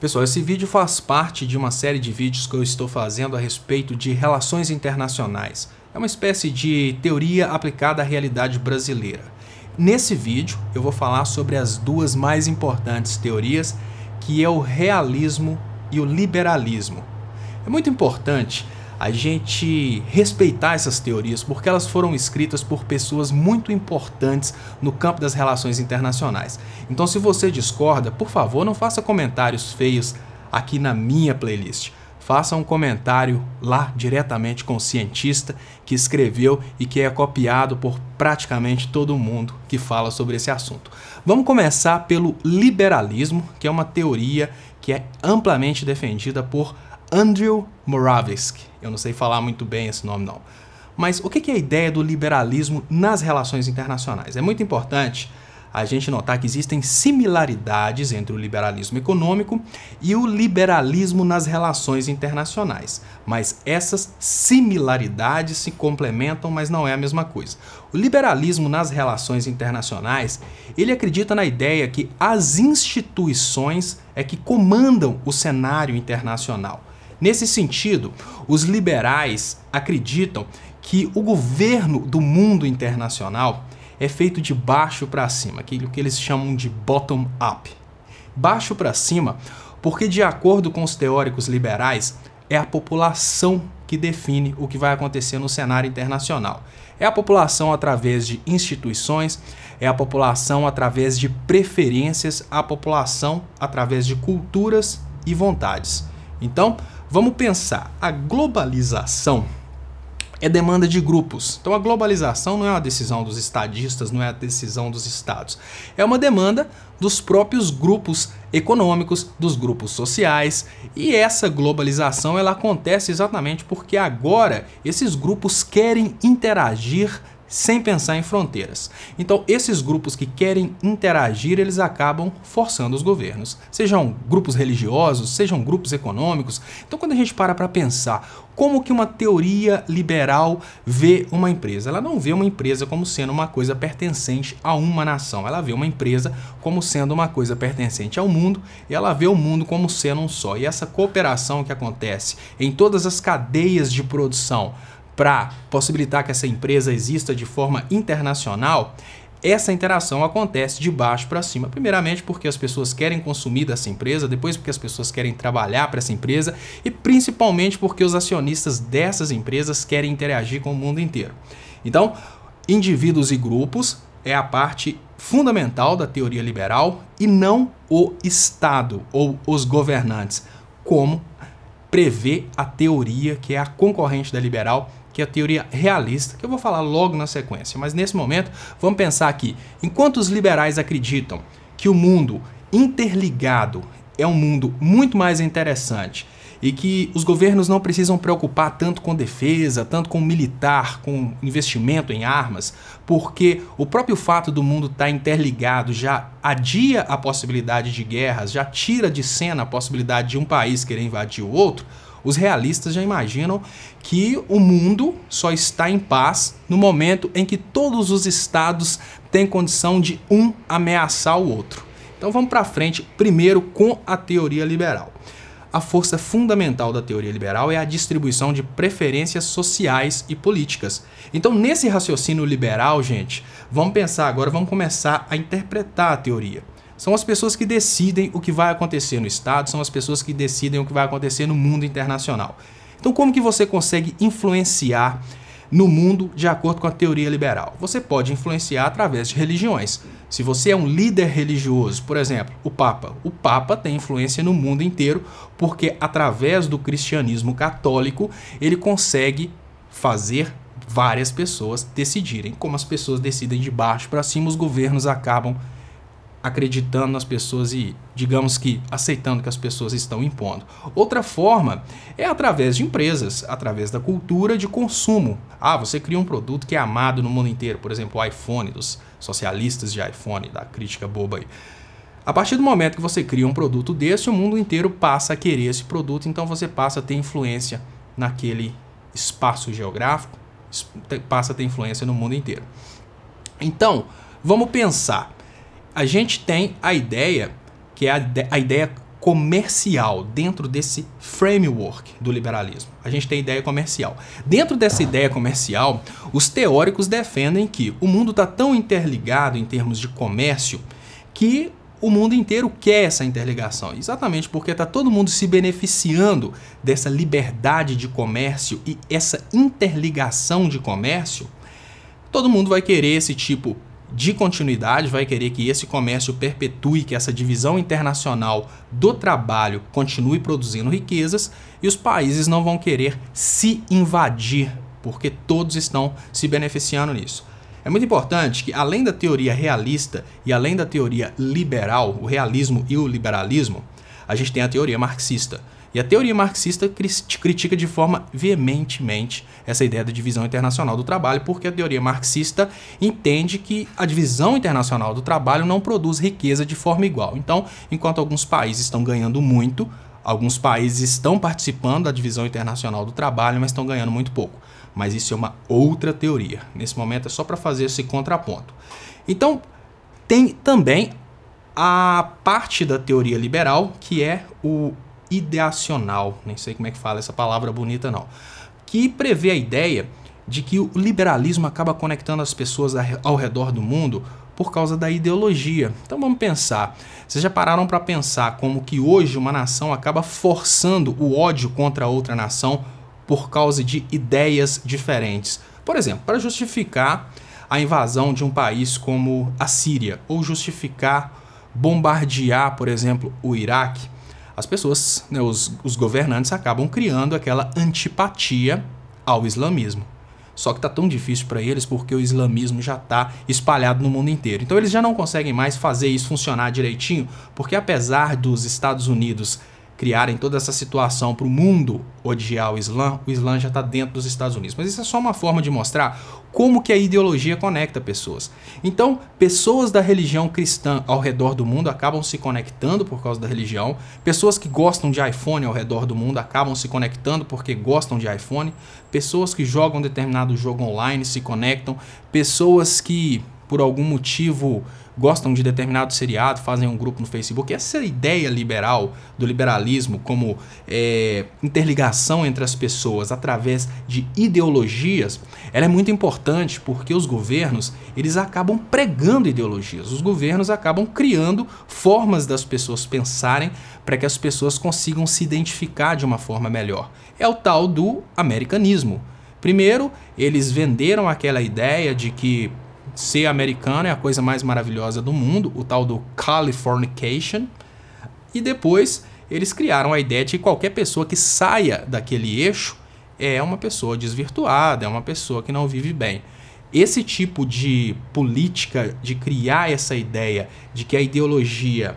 Pessoal, esse vídeo faz parte de uma série de vídeos que eu estou fazendo a respeito de relações internacionais. É uma espécie de teoria aplicada à realidade brasileira. Nesse vídeo eu vou falar sobre as duas mais importantes teorias, que é o realismo e o liberalismo. É muito importante a gente respeitar essas teorias porque elas foram escritas por pessoas muito importantes no campo das relações internacionais. Então, se você discorda, por favor, não faça comentários feios aqui na minha playlist. Faça um comentário lá diretamente com o cientista que escreveu e que é copiado por praticamente todo mundo que fala sobre esse assunto. Vamos começar pelo liberalismo, que é uma teoria que é amplamente defendida por Andrew Moravcsky. Eu não sei falar muito bem esse nome não. Mas o que é a ideia do liberalismo nas relações internacionais? É muito importante a gente notar que existem similaridades entre o liberalismo econômico e o liberalismo nas relações internacionais. Mas essas similaridades se complementam, mas não é a mesma coisa. O liberalismo nas relações internacionais, ele acredita na ideia que as instituições é que comandam o cenário internacional. Nesse sentido, os liberais acreditam que o governo do mundo internacional é feito de baixo para cima, aquilo que eles chamam de bottom-up. Baixo para cima, porque de acordo com os teóricos liberais, é a população que define o que vai acontecer no cenário internacional. É a população através de instituições, é a população através de preferências, a população através de culturas e vontades. Então, vamos pensar, a globalização é demanda de grupos. Então a globalização não é uma decisão dos estadistas, não é a decisão dos estados. É uma demanda dos próprios grupos econômicos, dos grupos sociais. E essa globalização ela acontece exatamente porque agora esses grupos querem interagir sem pensar em fronteiras. Então, esses grupos que querem interagir, eles acabam forçando os governos. Sejam grupos religiosos, sejam grupos econômicos. Então, quando a gente para pensar como que uma teoria liberal vê uma empresa, ela não vê uma empresa como sendo uma coisa pertencente a uma nação. Ela vê uma empresa como sendo uma coisa pertencente ao mundo e ela vê o mundo como sendo um só. E essa cooperação que acontece em todas as cadeias de produção para possibilitar que essa empresa exista de forma internacional, essa interação acontece de baixo para cima. Primeiramente porque as pessoas querem consumir dessa empresa, depois porque as pessoas querem trabalhar para essa empresa e principalmente porque os acionistas dessas empresas querem interagir com o mundo inteiro. Então, indivíduos e grupos é a parte fundamental da teoria liberal e não o Estado ou os governantes, como prevê a teoria que é a concorrente da liberal, que é a teoria realista, que eu vou falar logo na sequência. Mas nesse momento, vamos pensar aqui. Enquanto os liberais acreditam que o mundo interligado é um mundo muito mais interessante e que os governos não precisam preocupar tanto com defesa, tanto com militar, com investimento em armas, porque o próprio fato do mundo estar interligado já adia a possibilidade de guerras, já tira de cena a possibilidade de um país querer invadir o outro. Os realistas já imaginam que o mundo só está em paz no momento em que todos os estados têm condição de um ameaçar o outro. Então vamos para frente primeiro com a teoria liberal. A força fundamental da teoria liberal é a distribuição de preferências sociais e políticas. Então nesse raciocínio liberal, gente, vamos pensar agora, vamos começar a interpretar a teoria. São as pessoas que decidem o que vai acontecer no Estado, são as pessoas que decidem o que vai acontecer no mundo internacional. Então como que você consegue influenciar no mundo de acordo com a teoria liberal? Você pode influenciar através de religiões. Se você é um líder religioso, por exemplo, o Papa tem influência no mundo inteiro porque através do cristianismo católico ele consegue fazer várias pessoas decidirem. Como as pessoas decidem de baixo para cima, os governos acabam acreditando nas pessoas e, digamos que, aceitando que as pessoas estão impondo. Outra forma é através de empresas, através da cultura de consumo. Ah, você cria um produto que é amado no mundo inteiro, por exemplo, o iPhone, dos socialistas de iPhone, da crítica boba aí. A partir do momento que você cria um produto desse, o mundo inteiro passa a querer esse produto, então você passa a ter influência naquele espaço geográfico, passa a ter influência no mundo inteiro. Então, vamos pensar. A gente tem a ideia que é a ideia comercial dentro desse framework do liberalismo. A gente tem ideia comercial. Dentro dessa ideia comercial, os teóricos defendem que o mundo está tão interligado em termos de comércio que o mundo inteiro quer essa interligação, exatamente porque está todo mundo se beneficiando dessa liberdade de comércio e essa interligação de comércio. Todo mundo vai querer esse tipo de continuidade, vai querer que esse comércio perpetue, que essa divisão internacional do trabalho continue produzindo riquezas, e os países não vão querer se invadir, porque todos estão se beneficiando nisso. É muito importante que, além da teoria realista e além da teoria liberal, o realismo e o liberalismo, a gente tem a teoria marxista. E a teoria marxista critica de forma veementemente essa ideia da divisão internacional do trabalho, porque a teoria marxista entende que a divisão internacional do trabalho não produz riqueza de forma igual. Então, enquanto alguns países estão ganhando muito, alguns países estão participando da divisão internacional do trabalho, mas estão ganhando muito pouco. Mas isso é uma outra teoria. Nesse momento é só para fazer esse contraponto. Então, tem também a parte da teoria liberal, que é o ideacional, nem sei como é que fala essa palavra bonita não, que prevê a ideia de que o liberalismo acaba conectando as pessoas ao redor do mundo por causa da ideologia. Então vamos pensar, vocês já pararam para pensar como que hoje uma nação acaba forçando o ódio contra outra nação por causa de ideias diferentes? Por exemplo, para justificar a invasão de um país como a Síria, ou justificar bombardear, por exemplo, o Iraque, as pessoas, né, os governantes acabam criando aquela antipatia ao islamismo. Só que está tão difícil para eles porque o islamismo já está espalhado no mundo inteiro. Então eles já não conseguem mais fazer isso funcionar direitinho, porque apesar dos Estados Unidos criarem toda essa situação para o mundo odiar o Islã já está dentro dos Estados Unidos. Mas isso é só uma forma de mostrar como que a ideologia conecta pessoas. Então, pessoas da religião cristã ao redor do mundo acabam se conectando por causa da religião. Pessoas que gostam de iPhone ao redor do mundo acabam se conectando porque gostam de iPhone. Pessoas que jogam determinado jogo online se conectam. Pessoas que, por algum motivo, gostam de determinado seriado, fazem um grupo no Facebook. Essa ideia liberal, do liberalismo como interligação entre as pessoas através de ideologias, ela é muito importante porque os governos, eles acabam pregando ideologias. Os governos acabam criando formas das pessoas pensarem para que as pessoas consigam se identificar de uma forma melhor. É o tal do americanismo. Primeiro, eles venderam aquela ideia de que ser americano é a coisa mais maravilhosa do mundo, o tal do Californication, e depois eles criaram a ideia de que qualquer pessoa que saia daquele eixo é uma pessoa desvirtuada, é uma pessoa que não vive bem. Esse tipo de política de criar essa ideia de que a ideologia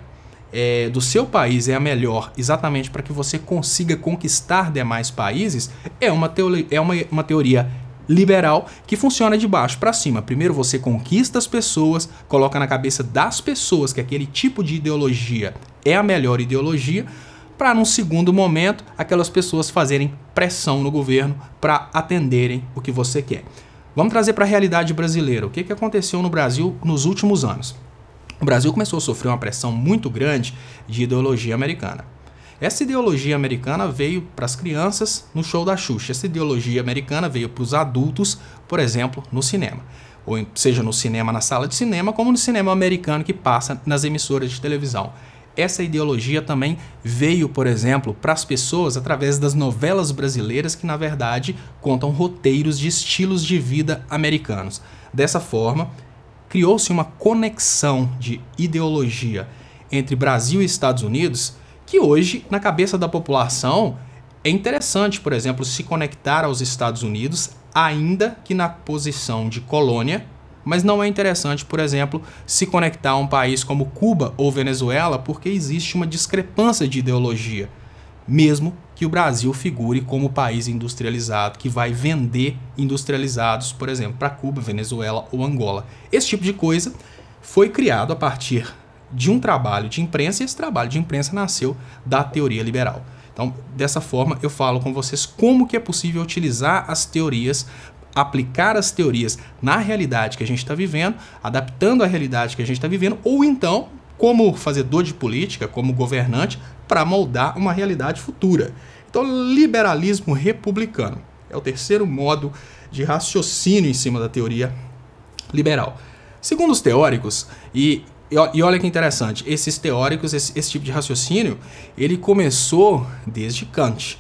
do seu país é a melhor exatamente para que você consiga conquistar demais países é uma teoria liberal que funciona de baixo para cima. Primeiro você conquista as pessoas, coloca na cabeça das pessoas que aquele tipo de ideologia é a melhor ideologia, para num segundo momento aquelas pessoas fazerem pressão no governo para atenderem o que você quer. Vamos trazer para a realidade brasileira. O que aconteceu no Brasil nos últimos anos? O Brasil começou a sofrer uma pressão muito grande de ideologia americana. Essa ideologia americana veio para as crianças no show da Xuxa. Essa ideologia americana veio para os adultos, por exemplo, no cinema. Ou seja no cinema, na sala de cinema, como no cinema americano que passa nas emissoras de televisão. Essa ideologia também veio, por exemplo, para as pessoas através das novelas brasileiras que, na verdade, contam roteiros de estilos de vida americanos. Dessa forma, criou-se uma conexão de ideologia entre Brasil e Estados Unidos que hoje, na cabeça da população, é interessante, por exemplo, se conectar aos Estados Unidos, ainda que na posição de colônia, mas não é interessante, por exemplo, se conectar a um país como Cuba ou Venezuela, porque existe uma discrepância de ideologia, mesmo que o Brasil figure como país industrializado, que vai vender industrializados, por exemplo, para Cuba, Venezuela ou Angola. Esse tipo de coisa foi criado a partir de um trabalho de imprensa, e esse trabalho de imprensa nasceu da teoria liberal. Então, dessa forma, eu falo com vocês como que é possível utilizar as teorias, aplicar as teorias na realidade que a gente está vivendo, adaptando a realidade que a gente está vivendo, ou então, como fazedor de política, como governante, para moldar uma realidade futura. Então, liberalismo republicano é o terceiro modo de raciocínio em cima da teoria liberal. Segundo os teóricos, e olha que interessante, esses teóricos, esse tipo de raciocínio, ele começou desde Kant.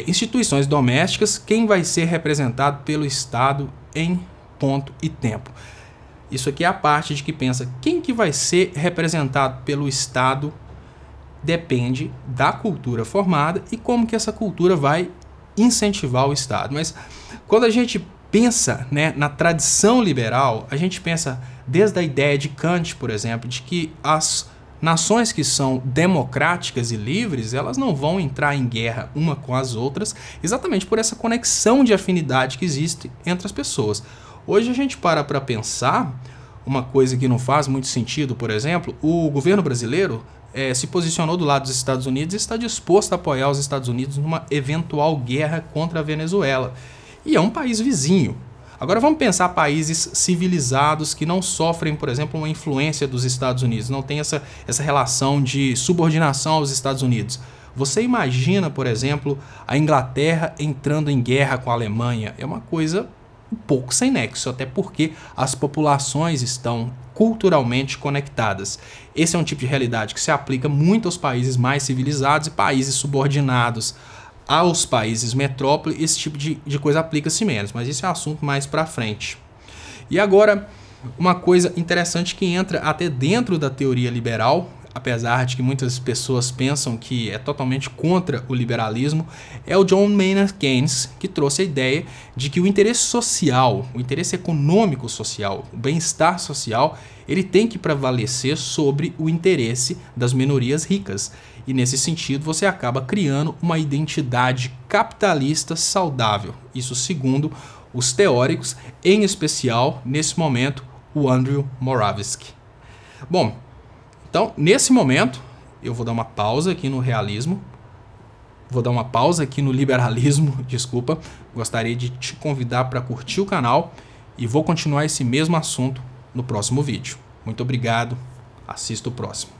Instituições domésticas, quem vai ser representado pelo Estado em ponto e tempo. Isso aqui é a parte de que pensa quem que vai ser representado pelo Estado depende da cultura formada e como que essa cultura vai incentivar o Estado. Mas quando a gente pensa, né, na tradição liberal, a gente pensa desde a ideia de Kant, por exemplo, de que as nações que são democráticas e livres, elas não vão entrar em guerra uma com as outras, exatamente por essa conexão de afinidade que existe entre as pessoas. Hoje a gente para pensar uma coisa que não faz muito sentido, por exemplo, o governo brasileiro se posicionou do lado dos Estados Unidos e está disposto a apoiar os Estados Unidos numa eventual guerra contra a Venezuela. E é um país vizinho. Agora vamos pensar países civilizados que não sofrem, por exemplo, uma influência dos Estados Unidos, não tem essa relação de subordinação aos Estados Unidos. Você imagina, por exemplo, a Inglaterra entrando em guerra com a Alemanha? É uma coisa um pouco sem nexo, até porque as populações estão culturalmente conectadas. Esse é um tipo de realidade que se aplica muito aos países mais civilizados e países subordinados aos países metrópole. Esse tipo de coisa aplica-se menos, mas isso é um assunto mais para frente. E agora, uma coisa interessante que entra até dentro da teoria liberal, apesar de que muitas pessoas pensam que é totalmente contra o liberalismo, é o John Maynard Keynes, que trouxe a ideia de que o interesse social, o interesse econômico social, o bem-estar social, ele tem que prevalecer sobre o interesse das minorias ricas. E nesse sentido você acaba criando uma identidade capitalista saudável. Isso segundo os teóricos, em especial, nesse momento, o Andrew Moravsky. Bom, então, nesse momento, eu vou dar uma pausa aqui no realismo, vou dar uma pausa aqui no liberalismo, desculpa. Gostaria de te convidar para curtir o canal e vou continuar esse mesmo assunto no próximo vídeo. Muito obrigado, assista o próximo.